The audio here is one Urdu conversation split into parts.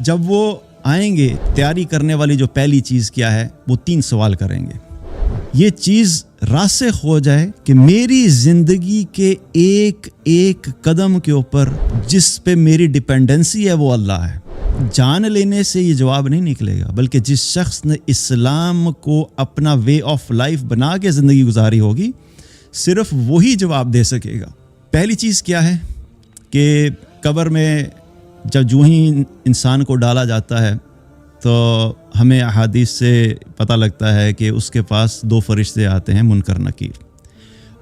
جب وہ آئیں گے تیاری کرنے والی جو پہلی چیز کیا ہے وہ 3 سوال کریں گے. یہ چیز راسخ ہو جائے کہ میری زندگی کے ایک ایک قدم کے اوپر جس پہ میری ڈپینڈنسی ہے وہ اللہ ہے. جان لینے سے یہ جواب نہیں نکلے گا، بلکہ جس شخص نے اسلام کو اپنا وے آف لائف بنا کے زندگی گزاری ہوگی صرف وہی جواب دے سکے گا. پہلی چیز کیا ہے کہ قبر میں جب جو ہی انسان کو ڈالا جاتا ہے تو ہمیں احادیث سے پتہ لگتا ہے کہ اس کے پاس 2 فرشتے آتے ہیں، منکر نکیر.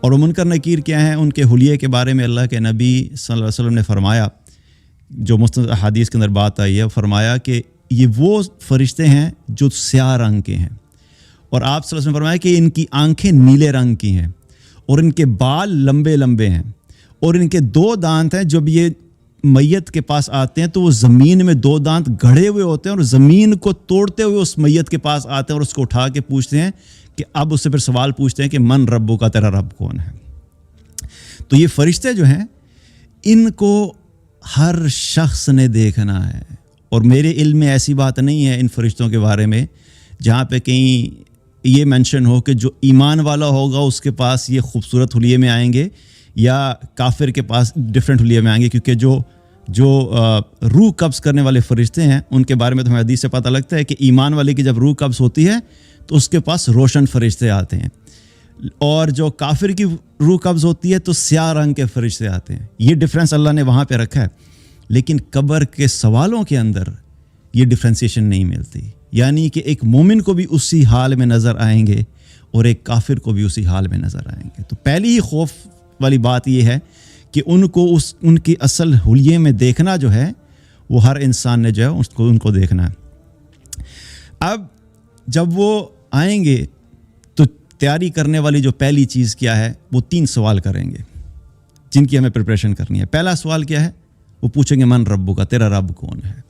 اور وہ منکر نکیر کیا ہیں؟ ان کے حلیے کے بارے میں اللہ کے نبی صلی اللہ علیہ وسلم نے فرمایا، جو مستند احادیث کے اندر بات آئی ہے، فرمایا کہ یہ وہ فرشتے ہیں جو سیاہ رنگ کے ہیں. اور آپ صلی اللہ علیہ وسلم نے فرمایا کہ ان کی آنکھیں نیلے رنگ کی ہیں اور ان کے بال لمبے لمبے ہیں اور ان کے 2 دانت ہیں. جب یہ میت کے پاس آتے ہیں تو وہ زمین میں 2 دانت گڑھے ہوئے ہوتے ہیں اور زمین کو توڑتے ہوئے اس میت کے پاس آتے ہیں اور اس کو اٹھا کے پوچھتے ہیں کہ اب اس سے پھر سوال پوچھتے ہیں کہ من ربو کا، تیرا رب کون ہے. تو یہ فرشتے جو ہیں ان کو ہر شخص نے دیکھنا ہے. اور میرے علم میں ایسی بات نہیں ہے ان فرشتوں کے بارے میں جہاں پہ کہیں یہ مینشن ہو کہ جو ایمان والا ہوگا اس کے پاس یہ خوبصورت حلیے میں آئیں گے یا کافر کے پاس ڈیفرنٹ حلیے میں آئیں گے. کیونکہ جو روح قبض کرنے والے فرشتے ہیں ان کے بارے میں تو ہمیں حدیث سے پتہ لگتا ہے کہ ایمان والے کی جب روح قبض ہوتی ہے تو اس کے پاس روشن فرشتے آتے ہیں، اور جو کافر کی روح قبض ہوتی ہے تو سیاہ رنگ کے فرشتے آتے ہیں. یہ ڈفرینس اللہ نے وہاں پہ رکھا ہے. لیکن قبر کے سوالوں کے اندر یہ ڈفرینسیشن نہیں ملتی، یعنی کہ ایک مومن کو بھی اسی حال میں نظر آئیں گے اور ایک کافر کو بھی اسی حال میں نظر آئیں گے. تو پہلی ہی خوف والی بات یہ ہے کہ ان کو ان کی اصل حلیے میں دیکھنا جو ہے وہ ہر انسان نے جو ہے ان کو دیکھنا ہے. اب جب وہ آئیں گے تو تیاری کرنے والی جو پہلی چیز کیا ہے وہ 3 سوال کریں گے جن کی ہمیں پریپریشن کرنی ہے. پہلا سوال کیا ہے؟ وہ پوچھیں گے من ربو کا، تیرا رب کون ہے.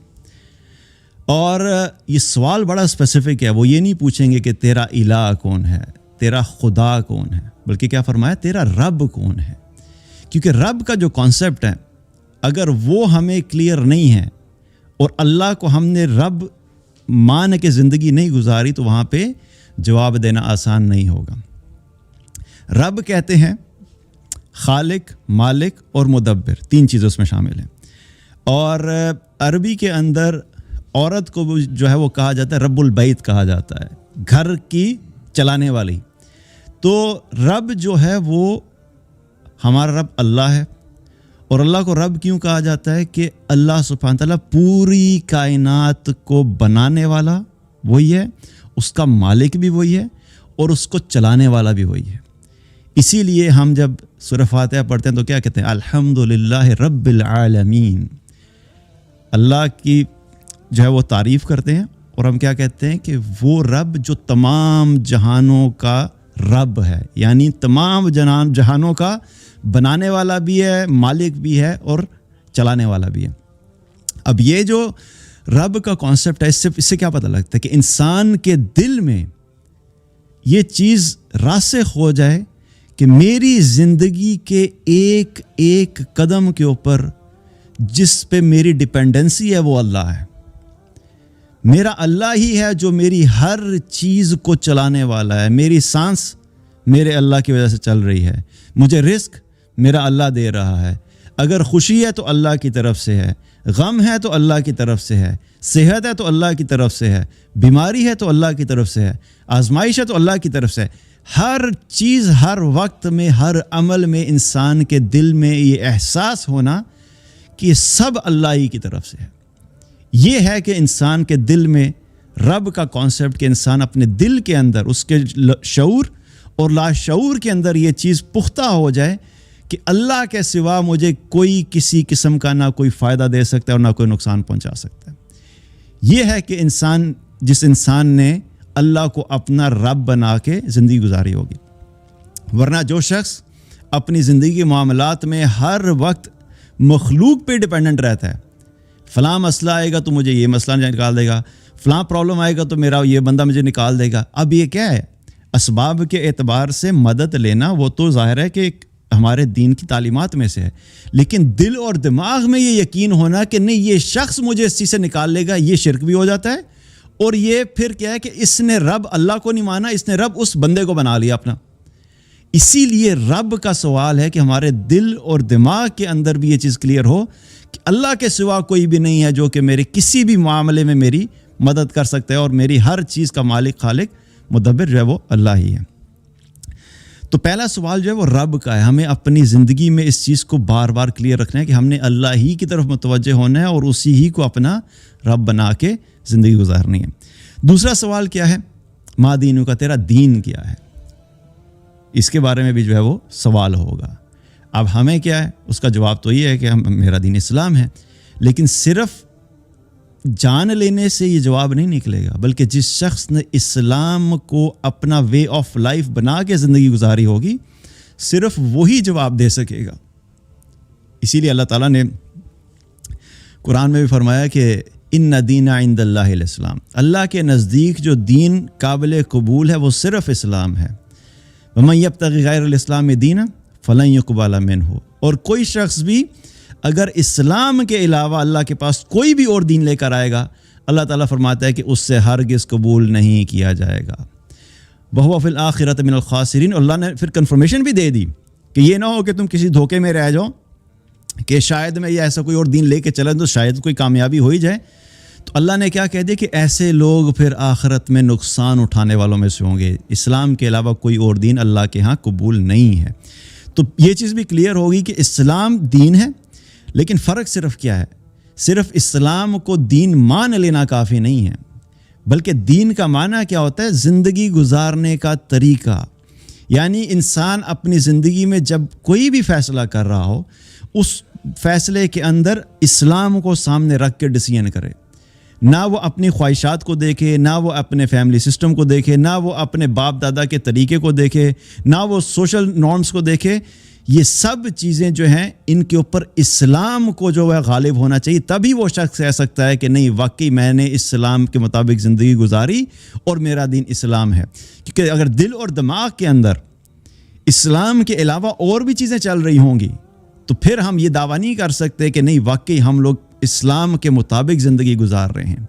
اور یہ سوال بڑا اسپیسیفک ہے. وہ یہ نہیں پوچھیں گے کہ تیرا الہ کون ہے، تیرا خدا کون ہے، بلکہ کیا فرمایا؟ تیرا رب کون ہے. کیونکہ رب کا جو کانسیپٹ ہے اگر وہ ہمیں کلیئر نہیں ہے اور اللہ کو ہم نے رب مان کے زندگی نہیں گزاری تو وہاں پہ جواب دینا آسان نہیں ہوگا. رب کہتے ہیں خالق، مالک اور مدبر، 3 چیزیں اس میں شامل ہیں. اور عربی کے اندر عورت کو جو ہے وہ کہا جاتا ہے رب البیت کہا جاتا ہے، گھر کی چلانے والی. تو رب جو ہے وہ ہمارا رب اللہ ہے. اور اللہ کو رب کیوں کہا جاتا ہے؟ کہ اللہ سبحانہ تعالیٰ پوری کائنات کو بنانے والا وہی ہے، اس کا مالک بھی وہی ہے اور اس کو چلانے والا بھی وہی ہے. اسی لیے ہم جب سورہ فاتحہ پڑھتے ہیں تو کیا کہتے ہیں؟ الحمدللہ رب العالمین. اللہ کی جو ہے وہ تعریف کرتے ہیں اور ہم کیا کہتے ہیں کہ وہ رب جو تمام جہانوں کا رب ہے، یعنی تمام جہانوں کا بنانے والا بھی ہے، مالک بھی ہے اور چلانے والا بھی ہے. اب یہ جو رب کا کانسیپٹ ہے اس سے کیا پتہ لگتا ہے کہ انسان کے دل میں یہ چیز راسخ ہو جائے کہ میری زندگی کے ایک ایک قدم کے اوپر جس پہ میری ڈپینڈنسی ہے وہ اللہ ہے. میرا اللہ ہی ہے جو میری ہر چیز کو چلانے والا ہے. میری سانس میرے اللہ کی وجہ سے چل رہی ہے، مجھے رزق میرا اللہ دے رہا ہے. اگر خوشی ہے تو اللہ کی طرف سے ہے، غم ہے تو اللہ کی طرف سے ہے، صحت ہے تو اللہ کی طرف سے ہے، بیماری ہے تو اللہ کی طرف سے ہے، آزمائش ہے تو اللہ کی طرف سے ہے. ہر چیز، ہر وقت میں، ہر عمل میں انسان کے دل میں یہ احساس ہونا کہ یہ سب اللہ ہی کی طرف سے ہے. یہ ہے کہ انسان کے دل میں رب کا کانسیپٹ، کہ انسان اپنے دل کے اندر، اس کے شعور اور لاشعور کے اندر یہ چیز پختہ ہو جائے کہ اللہ کے سوا مجھے کوئی کسی قسم کا نہ کوئی فائدہ دے سکتا ہے اور نہ کوئی نقصان پہنچا سکتا ہے. یہ ہے کہ جس انسان نے اللہ کو اپنا رب بنا کے زندگی گزاری ہوگی. ورنہ جو شخص اپنی زندگی کے معاملات میں ہر وقت مخلوق پہ ڈیپینڈنٹ رہتا ہے، فلاں مسئلہ آئے گا تو مجھے یہ مسئلہ نکال دے گا، فلاں پرابلم آئے گا تو میرا یہ بندہ مجھے نکال دے گا. اب یہ کیا ہے؟ اسباب کے اعتبار سے مدد لینا وہ تو ظاہر ہے کہ ہمارے دین کی تعلیمات میں سے ہے، لیکن دل اور دماغ میں یہ یقین ہونا کہ نہیں یہ شخص مجھے اس چیز سے نکال لے گا، یہ شرک بھی ہو جاتا ہے۔ اور یہ پھر کیا ہے کہ اس نے رب اللہ کو نہیں مانا، اس نے رب اس بندے کو بنا لیا اپنا۔ اسی لیے رب کا سوال ہے کہ ہمارے دل اور دماغ کے اندر بھی یہ چیز کلیئر ہو کہ اللہ کے سوا کوئی بھی نہیں ہے جو کہ میرے کسی بھی معاملے میں میری مدد کر سکتا ہے، اور میری ہر چیز کا مالک خالق مدبر جو ہے وہ اللہ ہی ہے۔ تو پہلا سوال جو ہے وہ رب کا ہے، ہمیں اپنی زندگی میں اس چیز کو بار بار کلیئر رکھنا ہے کہ ہم نے اللہ ہی کی طرف متوجہ ہونا ہے اور اسی ہی کو اپنا رب بنا کے زندگی گزارنی ہے۔ دوسرا سوال کیا ہے؟ ما دینو کا، تیرا دین کیا ہے؟ اس کے بارے میں بھی جو ہے وہ سوال ہوگا۔ اب ہمیں کیا ہے؟ اس کا جواب تو یہ ہے کہ میرا دین اسلام ہے، لیکن صرف جان لینے سے یہ جواب نہیں نکلے گا، بلکہ جس شخص نے اسلام کو اپنا وے آف لائف بنا کے زندگی گزاری ہوگی صرف وہی جواب دے سکے گا۔ اسی لیے اللہ تعالیٰ نے قرآن میں بھی فرمایا کہ ان دین عند اللہ الاسلام، اللہ کے نزدیک جو دین قابل قبول ہے وہ صرف اسلام ہے۔ ومن یبتغی غیر الاسلام دینا فلن یقبل منہ، اور کوئی شخص بھی اگر اسلام کے علاوہ اللہ کے پاس کوئی بھی اور دین لے کر آئے گا، اللہ تعالیٰ فرماتا ہے کہ اس سے ہرگز قبول نہیں کیا جائے گا۔ وَهُوَ فِي الْآخِرَةِ مِنَ الْخَاسِرِينَ، اللہ نے پھر کنفرمیشن بھی دے دی کہ یہ نہ ہو کہ تم کسی دھوکے میں رہ جاؤ کہ شاید میں یہ ایسا کوئی اور دین لے کے چلیں تو شاید کوئی کامیابی ہو ہی جائے۔ تو اللہ نے کیا کہہ دیا کہ ایسے لوگ پھر آخرت میں نقصان اٹھانے والوں میں سے ہوں گے۔ اسلام کے علاوہ کوئی اور دین اللہ کے ہاں قبول نہیں ہے۔ تو یہ چیز بھی کلیئر ہوگی کہ اسلام دین ہے، لیکن فرق صرف کیا ہے؟ صرف اسلام کو دین مان لینا کافی نہیں ہے، بلکہ دین کا معنی کیا ہوتا ہے؟ زندگی گزارنے کا طریقہ۔ یعنی انسان اپنی زندگی میں جب کوئی بھی فیصلہ کر رہا ہو، اس فیصلے کے اندر اسلام کو سامنے رکھ کے ڈیسیژن کرے، نہ وہ اپنی خواہشات کو دیکھے، نہ وہ اپنے فیملی سسٹم کو دیکھے، نہ وہ اپنے باپ دادا کے طریقے کو دیکھے، نہ وہ سوشل نارمز کو دیکھے۔ یہ سب چیزیں جو ہیں ان کے اوپر اسلام کو جو ہے غالب ہونا چاہیے، تبھی وہ شخص کہہ سکتا ہے کہ نہیں واقعی میں نے اسلام کے مطابق زندگی گزاری اور میرا دین اسلام ہے۔ کیونکہ اگر دل اور دماغ کے اندر اسلام کے علاوہ اور بھی چیزیں چل رہی ہوں گی تو پھر ہم یہ دعویٰ نہیں کر سکتے کہ نہیں واقعی ہم لوگ اسلام کے مطابق زندگی گزار رہے ہیں۔